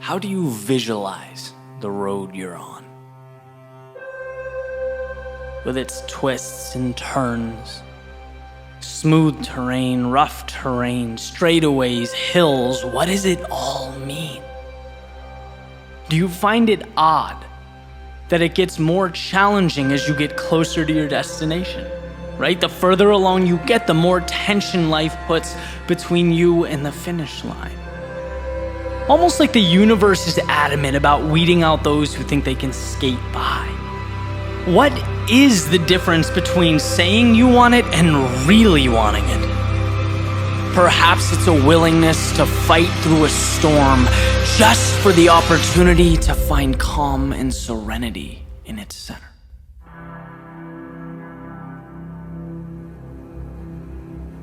how do you visualize the road you're on? With its twists and turns, smooth terrain, rough terrain, straightaways, hills, what does it all mean? Do you find it odd that it gets more challenging as you get closer to your destination, right? The further along you get, the more tension life puts between you and the finish line. Almost like the universe is adamant about weeding out those who think they can skate by. What is the difference between saying you want it and really wanting it? Perhaps it's a willingness to fight through a storm just for the opportunity to find calm and serenity in its center.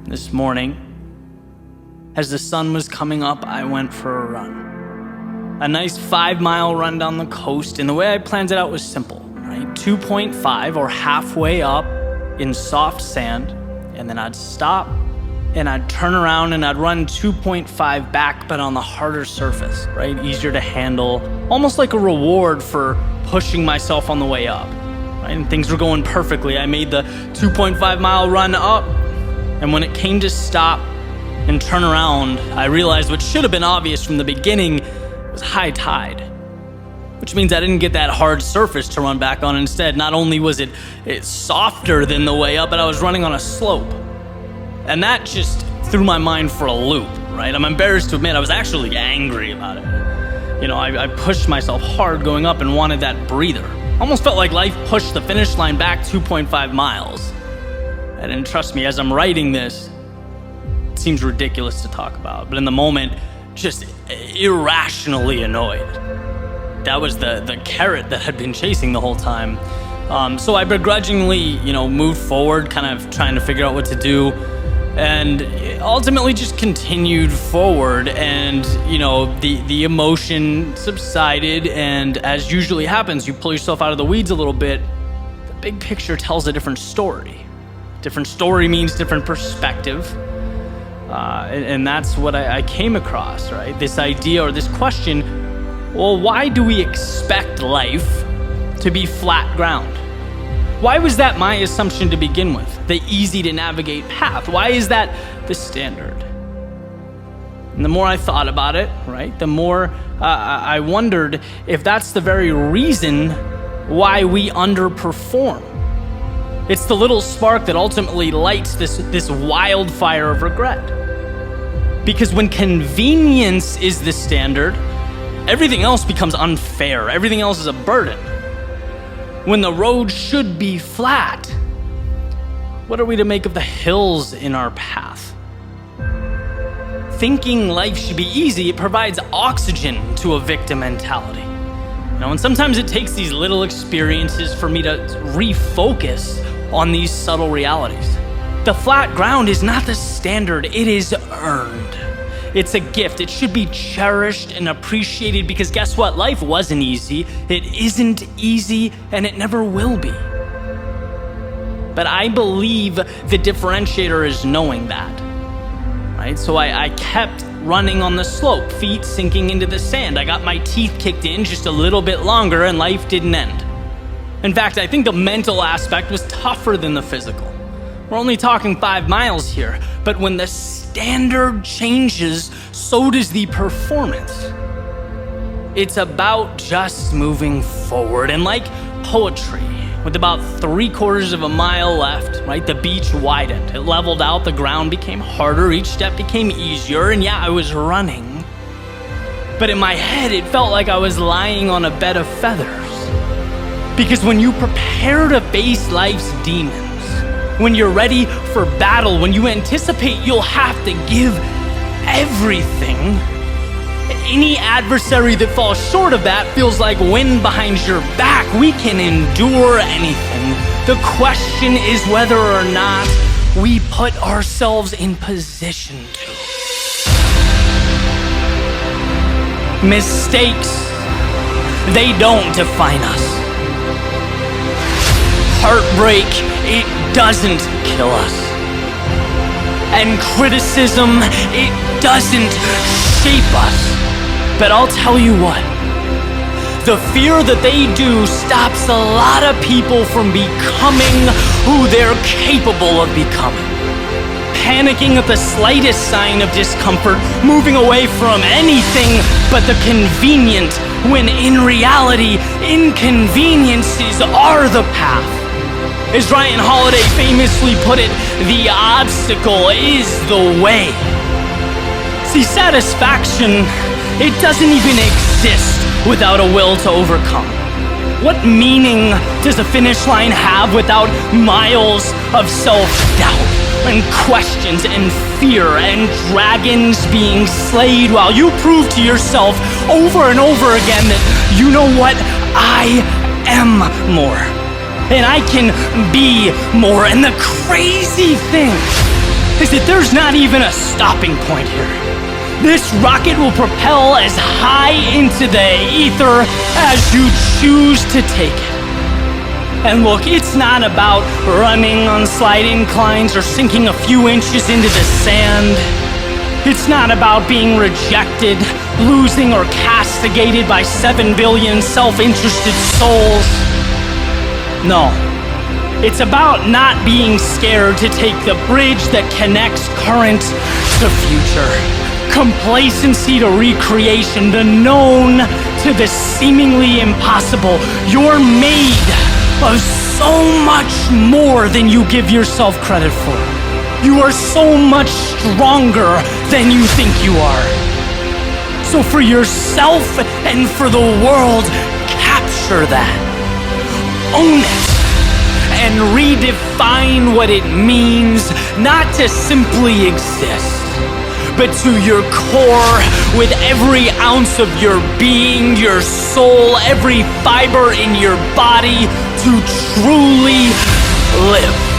This morning, as the sun was coming up, I went for a run. A nice 5-mile run down the coast, and the way I planned it out was simple, right? 2.5 or halfway up in soft sand, and then I'd stop and I'd turn around and I'd run 2.5 back, but on the harder surface, right? Easier to handle, almost like a reward for pushing myself on the way up, right? And things were going perfectly. I made the 2.5 mile run up, and when it came to stop and turn around, I realized what should have been obvious from the beginning was high tide, which means I didn't get that hard surface to run back on. Instead, not only was it softer than the way up, but I was running on a slope. And that just threw my mind for a loop, right? I'm embarrassed to admit I was actually angry about it. You know, I pushed myself hard going up and wanted that breather. Almost felt like life pushed the finish line back 2.5 miles. And trust me, as I'm writing this, it seems ridiculous to talk about, but in the moment, just irrationally annoyed. That was the carrot that had been chasing the whole time. So I begrudgingly, moved forward, kind of trying to figure out what to do, and ultimately just continued forward. And the emotion subsided, and as usually happens, you pull yourself out of the weeds a little bit. The big picture tells a different story. Different story means different perspective. And that's what I came across, right? This idea or this question, well, why do we expect life to be flat ground? Why was that my assumption to begin with? The easy to navigate path. Why is that the standard? And the more I thought about it, right, the more I wondered if that's the very reason why we underperform. It's the little spark that ultimately lights this wildfire of regret. Because when convenience is the standard, everything else becomes unfair. Everything else is a burden. When the road should be flat, what are we to make of the hills in our path? Thinking life should be easy, it provides oxygen to a victim mentality. And sometimes it takes these little experiences for me to refocus on these subtle realities. The flat ground is not the standard, it is earned. It's a gift. It should be cherished and appreciated because guess what? Life wasn't easy, it isn't easy, and it never will be. But I believe the differentiator is knowing that, right? So I kept running on the slope, feet sinking into the sand. I got my teeth kicked in just a little bit longer and life didn't end. In fact, I think the mental aspect was tougher than the physical. We're only talking 5 miles here, but when the standard changes, so does the performance. It's about just moving forward. And like poetry, with about 3/4 of a mile left, right, the beach widened. It leveled out, the ground became harder, each step became easier, and yeah, I was running. But in my head, it felt like I was lying on a bed of feathers. Because when you prepare to face life's demons, when you're ready for battle, when you anticipate you'll have to give everything, any adversary that falls short of that feels like wind behind your back. We can endure anything. The question is whether or not we put ourselves in position to. Mistakes, they don't define us. Heartbreak, it doesn't kill us. And criticism, it doesn't shape us. But I'll tell you what, the fear that they do stops a lot of people from becoming who they're capable of becoming. Panicking at the slightest sign of discomfort, moving away from anything but the convenient, when in reality, inconveniences are the path. As Ryan Holiday famously put it, the obstacle is the way. See, satisfaction, it doesn't even exist without a will to overcome. What meaning does a finish line have without miles of self-doubt and questions and fear and dragons being slayed while you prove to yourself over and over again that, you know what, I am more. And I can be more. And the crazy thing is that there's not even a stopping point here. This rocket will propel as high into the ether as you choose to take it. And look, it's not about running on slight inclines or sinking a few inches into the sand. It's not about being rejected, losing, or castigated by 7 billion self-interested souls. No, it's about not being scared to take the bridge that connects current to future. Complacency to recreation, the known to the seemingly impossible. You're made of so much more than you give yourself credit for. You are so much stronger than you think you are. So for yourself and for the world, capture that. Own it. And redefine what it means not to simply exist, but to your core, with every ounce of your being, your soul, every fiber in your body, to truly live.